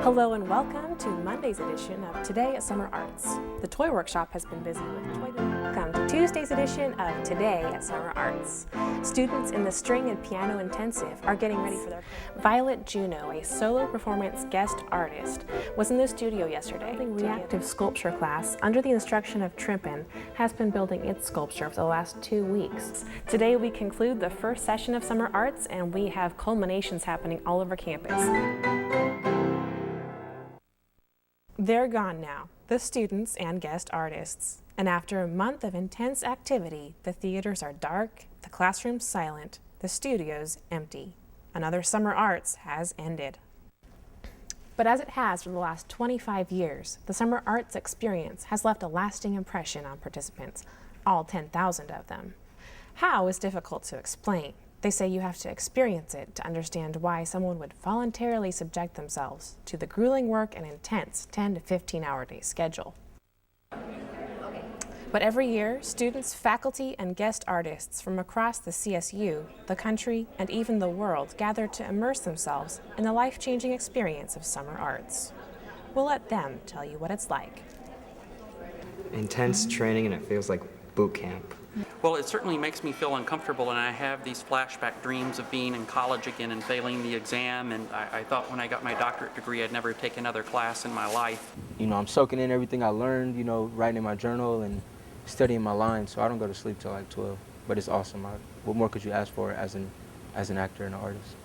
Hello and welcome to Monday's edition of Today at Summer Arts. The Toy Workshop has been busy with toy. Welcome to Tuesday's edition of Today at Summer Arts. Students in the String and Piano Intensive are getting ready for their... Violet Juno, a solo performance guest artist, was in the studio yesterday. The reactive sculpture class, under the instruction of Trimpin, has been building its sculpture for the last 2 weeks. Today we conclude the first session of Summer Arts and we have culminations happening all over campus. They're gone now, the students and guest artists. And after a month of intense activity, the theaters are dark, the classrooms silent, the studios empty. Another Summer Arts has ended. But as it has for the last 25 years, the Summer Arts experience has left a lasting impression on participants, all 10,000 of them. How is difficult to explain. They say you have to experience it to understand why someone would voluntarily subject themselves to the grueling work and intense 10 to 15 hour day schedule. But every year, students, faculty, and guest artists from across the CSU, the country, and even the world gather to immerse themselves in the life-changing experience of Summer Arts. We'll let them tell you what it's like. Intense training, and it feels like boot camp. Well, it certainly makes me feel uncomfortable, and I have these flashback dreams of being in college again and failing the exam, and I thought when I got my doctorate degree I'd never take another class in my life. You know, I'm soaking in everything I learned, writing in my journal and studying my lines, so I don't go to sleep till like 12. But it's awesome. What more could you ask for as an actor and an artist?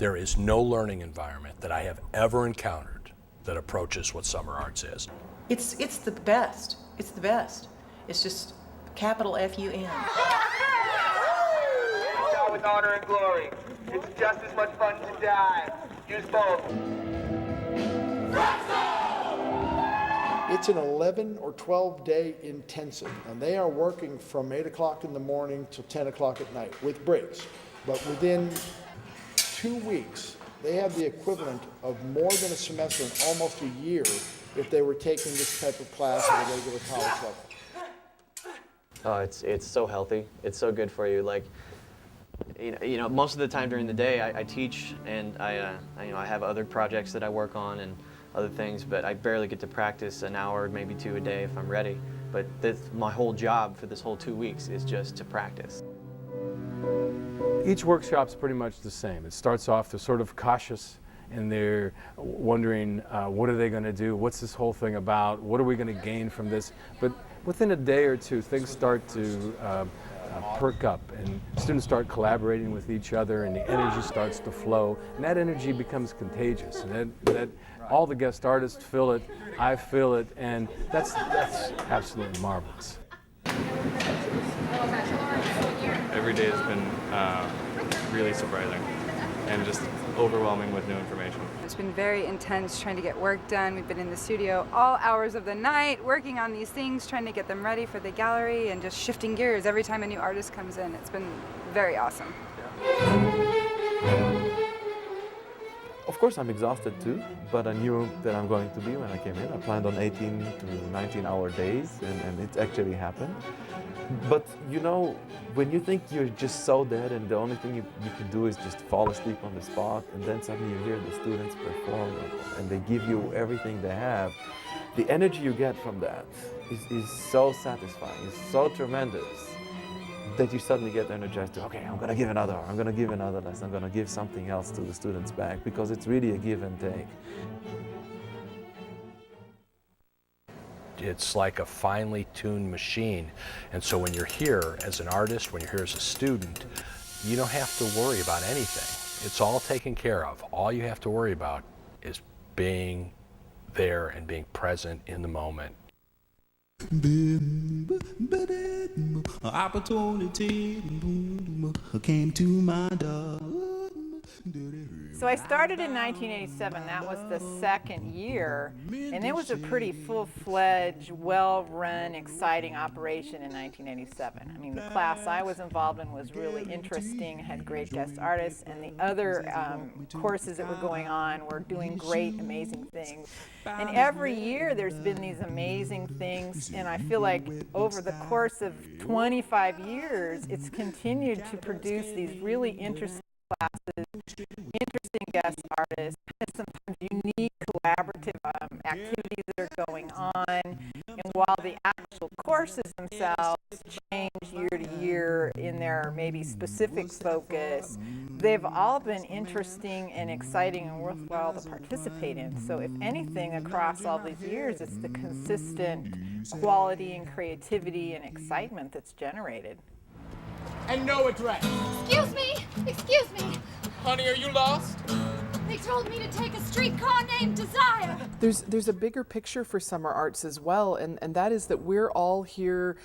There is no learning environment that I have ever encountered that approaches what Summer Arts is. It's the best. It's the best. It's just capital F-U-N. It's out with honor and glory. It's just as much fun to die. Use both. It's an 11 or 12 day intensive, and they are working from 8 o'clock in the morning till 10 o'clock at night with breaks. But within 2 weeks, they have the equivalent of more than a semester and almost a year if they were taking this type of class at a regular college level. Oh, it's so healthy. It's so good for you. Like, most of the time during the day, I teach and I have other projects that I work on and other things, but I barely get to practice an hour, maybe 2 a day if I'm ready. But my whole job for this whole 2 weeks is just to practice. Each workshop's pretty much the same. It starts off, they're sort of cautious and they're wondering, what are they going to do? What's this whole thing about? What are we going to gain from this? But within a day or two, things start to perk up and students start collaborating with each other and the energy starts to flow, and that energy becomes contagious, and that all the guest artists feel it, I feel it, and that's absolutely marvelous. Every day has been really surprising and just overwhelming with new information. It's been very intense trying to get work done. We've been in the studio all hours of the night working on these things, trying to get them ready for the gallery and just shifting gears every time a new artist comes in. It's been very awesome. Of course I'm exhausted too, but I knew that I'm going to be when I came in. I planned on 18 to 19-hour days and it actually happened. But when you think you're just so dead and the only thing you can do is just fall asleep on the spot, and then suddenly you hear the students perform and they give you everything they have, the energy you get from that is so satisfying, it's so tremendous that you suddenly get energized to, okay, I'm gonna give another lesson, I'm gonna give something else to the students back, because it's really a give and take. It's like a finely tuned machine, and so when you're here as an artist, when you're here as a student, you don't have to worry about anything. It's all taken care of. All you have to worry about is being there and being present in the moment. Opportunity came to my door. So I started in 1987. That was the second year, and it was a pretty full-fledged, well-run, exciting operation in 1987. I mean, the class I was involved in was really interesting, had great guest artists, and the other courses that were going on were doing great, amazing things. And every year there's been these amazing things, and I feel like over the course of 25 years, it's continued to produce these really interesting classes, interesting guest artists, sometimes unique collaborative activities that are going on. And while the actual courses themselves change year to year in their maybe specific focus, they've all been interesting and exciting and worthwhile to participate in. So if anything, across all these years, it's the consistent quality and creativity and excitement that's generated. And no address. Excuse me! Excuse me! Honey, are you lost? They told me to take a streetcar named Desire. There's a bigger picture for Summer Arts as well, and that is that we're all here,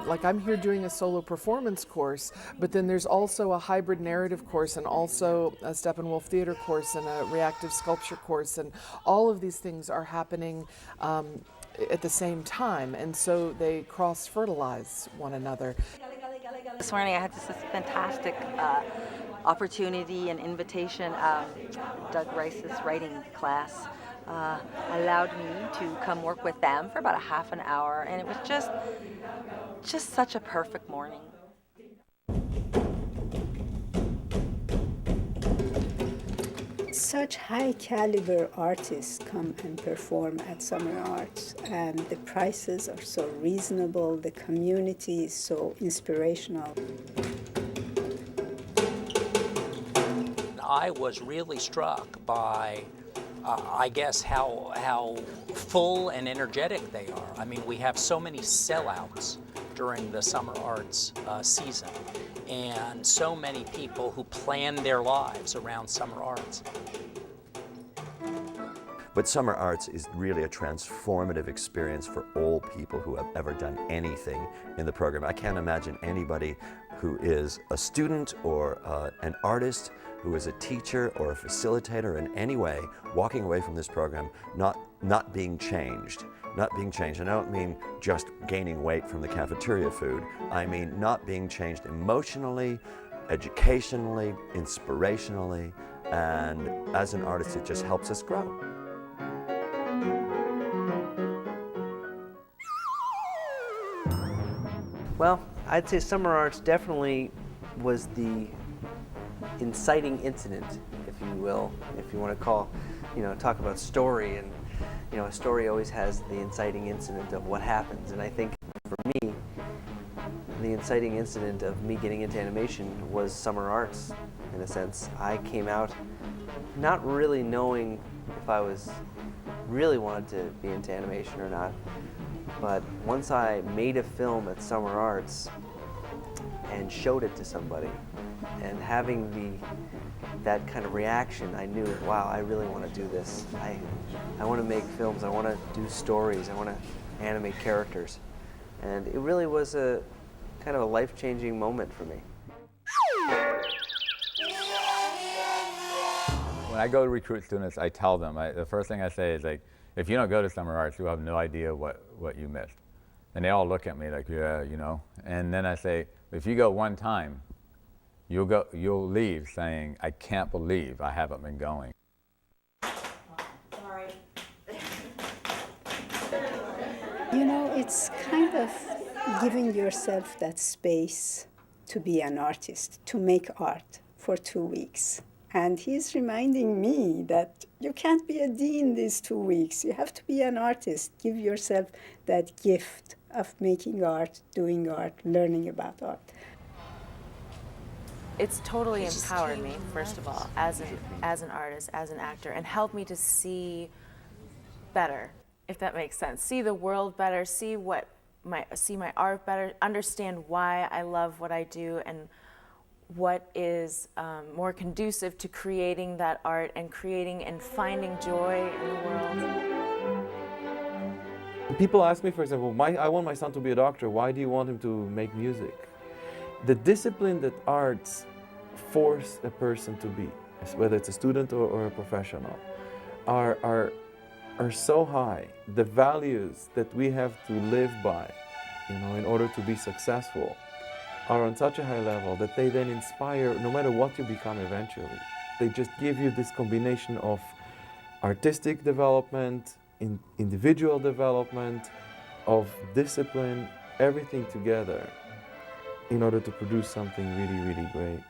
like I'm here doing a solo performance course, but then there's also a hybrid narrative course and also a Steppenwolf theater course and a reactive sculpture course, and all of these things are happening at the same time, and so they cross-fertilize one another. This morning I had this fantastic opportunity and invitation. Doug Rice's writing class allowed me to come work with them for about a half an hour, and it was just such a perfect morning. Such high caliber artists come and perform at Summer Arts, and the prices are so reasonable, the community is so inspirational. I was really struck by, I guess, how full and energetic they are. I mean, we have so many sellouts during the Summer Arts season, and so many people who plan their lives around Summer Arts. But Summer Arts is really a transformative experience for all people who have ever done anything in the program. I can't imagine anybody who is a student or an artist, who is a teacher or a facilitator in any way, walking away from this program not being changed. Not being changed. And I don't mean just gaining weight from the cafeteria food. I mean not being changed emotionally, educationally, inspirationally, and as an artist, it just helps us grow. Well, I'd say Summer Arts definitely was the inciting incident, if you will, if you want to talk about story, and a story always has the inciting incident of what happens, and I think for me, the inciting incident of me getting into animation was Summer Arts, in a sense. I came out not really knowing if I really wanted to be into animation or not, but once I made a film at Summer Arts and showed it to somebody, and having that kind of reaction, I knew, wow, I really want to do this. I want to make films, I want to do stories, I want to animate characters. And it really was a kind of a life-changing moment for me. When I go to recruit students, I tell them, the first thing I say is, like, if you don't go to Summer Arts, you'll have no idea what you missed. And they all look at me like, yeah, And then I say, if you go one time, you'll leave saying, I can't believe I haven't been going. Sorry. It's kind of giving yourself that space to be an artist, to make art for 2 weeks. And he's reminding me that you can't be a dean these 2 weeks. You have to be an artist. Give yourself that gift of making art, doing art, learning about art. It's totally empowered me, first of all, as an artist, as an actor, and helped me to see better, if that makes sense. See the world better, see my art better, understand why I love what I do, and what is more conducive to creating that art and creating and finding joy in the world. People ask me, for example, I want my son to be a doctor. Why do you want him to make music? The discipline that arts force a person to be, whether it's a student or a professional, are so high. The values that we have to live by, in order to be successful, are on such a high level that they then inspire no matter what you become eventually. They just give you this combination of artistic development, individual development, of discipline, everything together in order to produce something really, really great.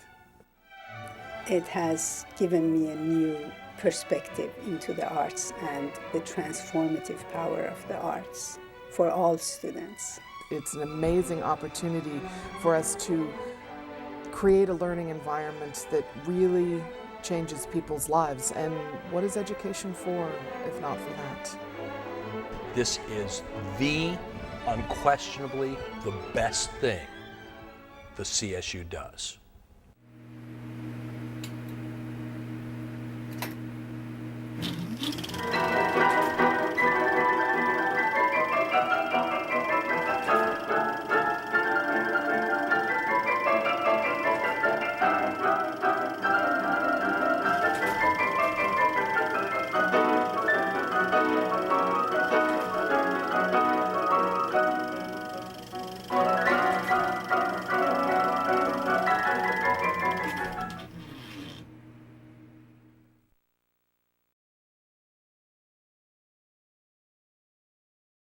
It has given me a new perspective into the arts and the transformative power of the arts for all students. It's an amazing opportunity for us to create a learning environment that really changes people's lives. And what is education for, if not for that? This is unquestionably the best thing the CSU does.